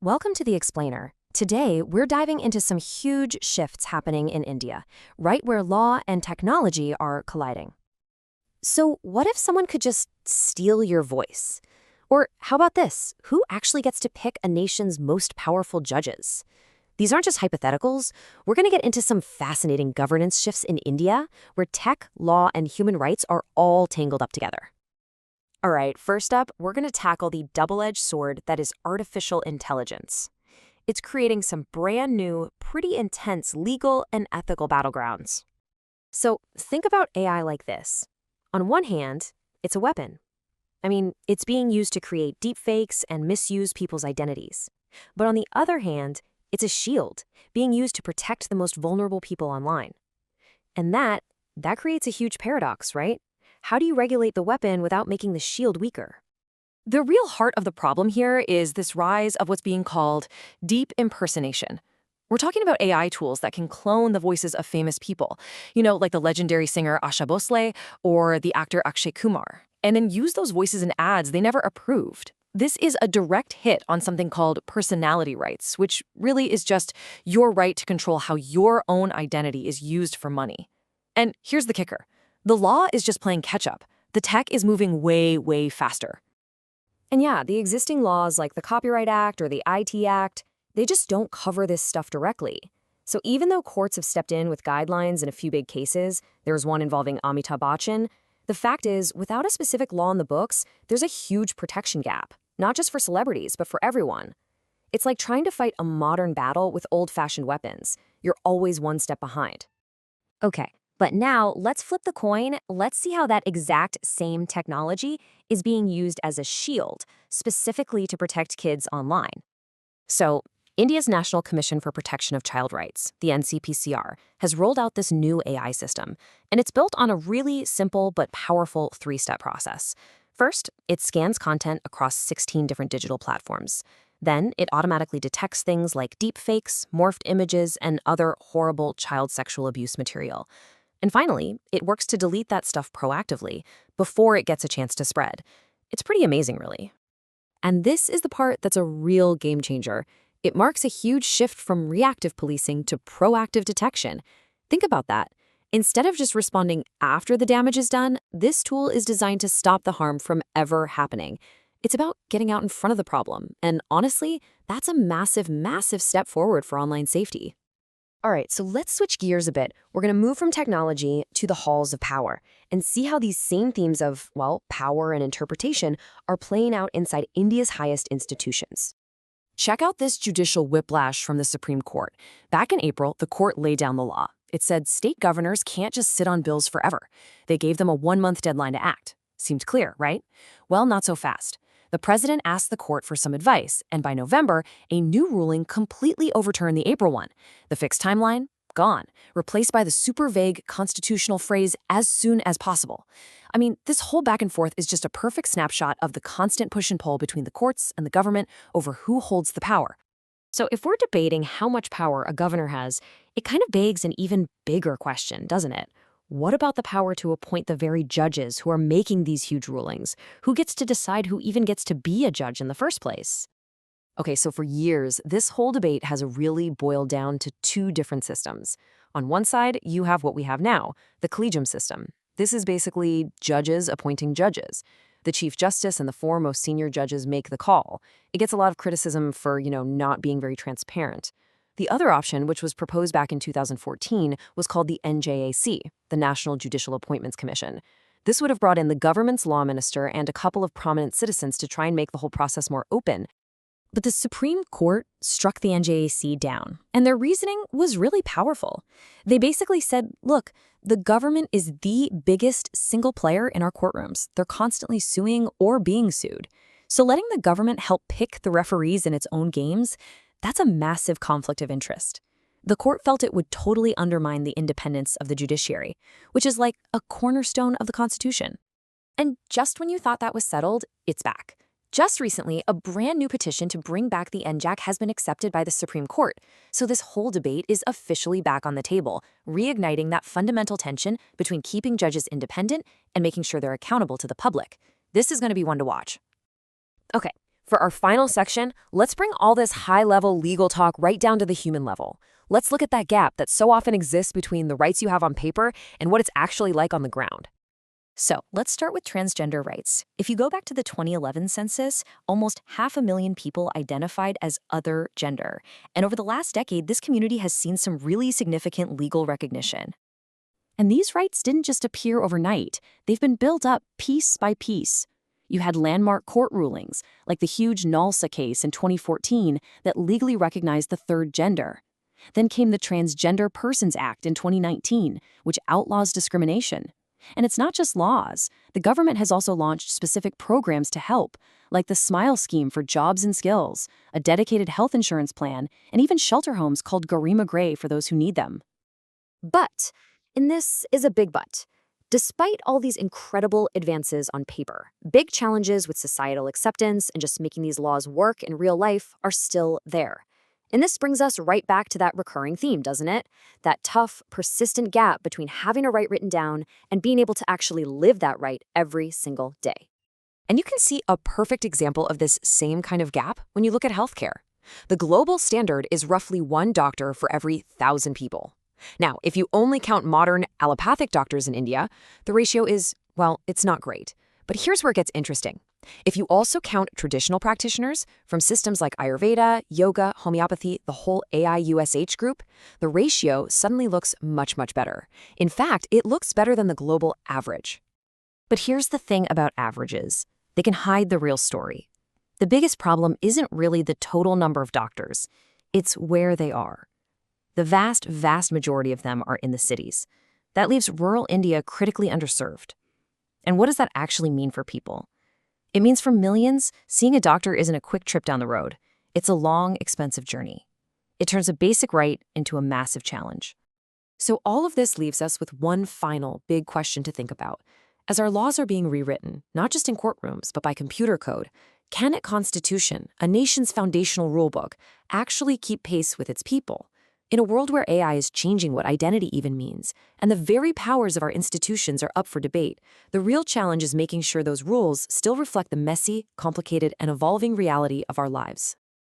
Welcome to The Explainer. Today, we're diving into some huge shifts happening in India, right where law and technology are colliding. So, what if someone could just steal your voice? Or how about this? Who actually gets to pick a nation's most powerful judges? These aren't just hypotheticals. We're going to get into some fascinating governance shifts in India, where tech, law, and human rights are all tangled up together. All right, first up, we're going to tackle the double-edged sword that is artificial intelligence. It's creating some brand new, pretty intense legal and ethical battlegrounds. So think about AI like this. On one hand, it's a weapon. It's being used to create deepfakes and misuse people's identities. But on the other hand, it's a shield, being used to protect the most vulnerable people online. And that creates a huge paradox, right? How do you regulate the weapon without making the shield weaker? The real heart of the problem here is this rise of what's being called deep impersonation. We're talking about AI tools that can clone the voices of famous people, like the legendary singer Asha Bhosle or the actor Akshay Kumar, and then use those voices in ads they never approved. This is a direct hit on something called personality rights, which really is just your right to control how your own identity is used for money. And here's the kicker. The law is just playing catch-up. The tech is moving way, way faster. And yeah, the existing laws like the Copyright Act or the IT Act, they just don't cover this stuff directly. So even though courts have stepped in with guidelines in a few big cases, there was one involving Amitabh Bachchan, the fact is, without a specific law in the books, there's a huge protection gap, not just for celebrities, but for everyone. It's like trying to fight a modern battle with old-fashioned weapons. You're always one step behind. Okay. But now, let's flip the coin. Let's see how that exact same technology is being used as a shield, specifically to protect kids online. So, India's National Commission for Protection of Child Rights, the NCPCR, has rolled out this new AI system, and it's built on a really simple but powerful three-step process. First, it scans content across 16 different digital platforms. Then, it automatically detects things like deepfakes, morphed images, and other horrible child sexual abuse material. And finally, it works to delete that stuff proactively before it gets a chance to spread. It's pretty amazing, really. And this is the part that's a real game changer. It marks a huge shift from reactive policing to proactive detection. Think about that. Instead of just responding after the damage is done, this tool is designed to stop the harm from ever happening. It's about getting out in front of the problem. And honestly, that's a massive, massive step forward for online safety. All right, so let's switch gears a bit. We're going to move from technology to the halls of power and see how these same themes of, power and interpretation are playing out inside India's highest institutions. Check out this judicial whiplash from the Supreme Court. Back in April, the court laid down the law. It said state governors can't just sit on bills forever. They gave them a 1-month deadline to act. Seemed clear, right? Well, not so fast. The president asked the court for some advice, and by November, a new ruling completely overturned the April one. The fixed timeline? Gone, replaced by the super vague constitutional phrase, as soon as possible. This whole back and forth is just a perfect snapshot of the constant push and pull between the courts and the government over who holds the power. So if we're debating how much power a governor has, it kind of begs an even bigger question, doesn't it? What about the power to appoint the very judges who are making these huge rulings? Who gets to decide who even gets to be a judge in the first place? Okay, so for years, this whole debate has really boiled down to two different systems. On one side, you have what we have now, the collegium system. This is basically judges appointing judges. The Chief Justice and the 4 most senior judges make the call. It gets a lot of criticism for, not being very transparent. The other option, which was proposed back in 2014, was called the NJAC, the National Judicial Appointments Commission. This would have brought in the government's law minister and a couple of prominent citizens to try and make the whole process more open. But the Supreme Court struck the NJAC down, and their reasoning was really powerful. They basically said, look, the government is the biggest single player in our courtrooms. They're constantly suing or being sued. So letting the government help pick the referees in its own games, that's a massive conflict of interest. The court felt it would totally undermine the independence of the judiciary, which is like a cornerstone of the Constitution. And just when you thought that was settled, it's back. Just recently, a brand new petition to bring back the NJAC has been accepted by the Supreme Court. So this whole debate is officially back on the table, reigniting that fundamental tension between keeping judges independent and making sure they're accountable to the public. This is going to be one to watch. Okay, For our final section, let's bring all this high-level legal talk right down to the human level. Let's look at that gap that so often exists between the rights you have on paper and what it's actually like on the ground. So let's start with transgender rights. If you go back to the 2011 census, almost 500,000 people identified as other gender. And over the last decade, this community has seen some really significant legal recognition. And these rights didn't just appear overnight. They've been built up piece by piece. You had landmark court rulings, like the huge NALSA case in 2014 that legally recognized the third gender. Then came the Transgender Persons Act in 2019, which outlaws discrimination. And it's not just laws. The government has also launched specific programs to help, like the SMILE scheme for jobs and skills, a dedicated health insurance plan, and even shelter homes called Garima Gray for those who need them. But, and this is a big but, despite all these incredible advances on paper, big challenges with societal acceptance and just making these laws work in real life are still there. And this brings us right back to that recurring theme, doesn't it? That tough, persistent gap between having a right written down and being able to actually live that right every single day. And you can see a perfect example of this same kind of gap when you look at healthcare. The global standard is roughly 1 doctor for every 1,000 people. Now, if you only count modern allopathic doctors in India, the ratio is, well, it's not great. But here's where it gets interesting. If you also count traditional practitioners from systems like Ayurveda, yoga, homeopathy, the whole AIUSH group, the ratio suddenly looks much, much better. In fact, it looks better than the global average. But here's the thing about averages. They can hide the real story. The biggest problem isn't really the total number of doctors. It's where they are. The vast, vast majority of them are in the cities. That leaves rural India critically underserved. And what does that actually mean for people? It means for millions, seeing a doctor isn't a quick trip down the road. It's a long, expensive journey. It turns a basic right into a massive challenge. So all of this leaves us with one final big question to think about. As our laws are being rewritten, not just in courtrooms, but by computer code, can a constitution, a nation's foundational rulebook, actually keep pace with its people? In a world where AI is changing what identity even means, and the very powers of our institutions are up for debate, the real challenge is making sure those rules still reflect the messy, complicated, and evolving reality of our lives.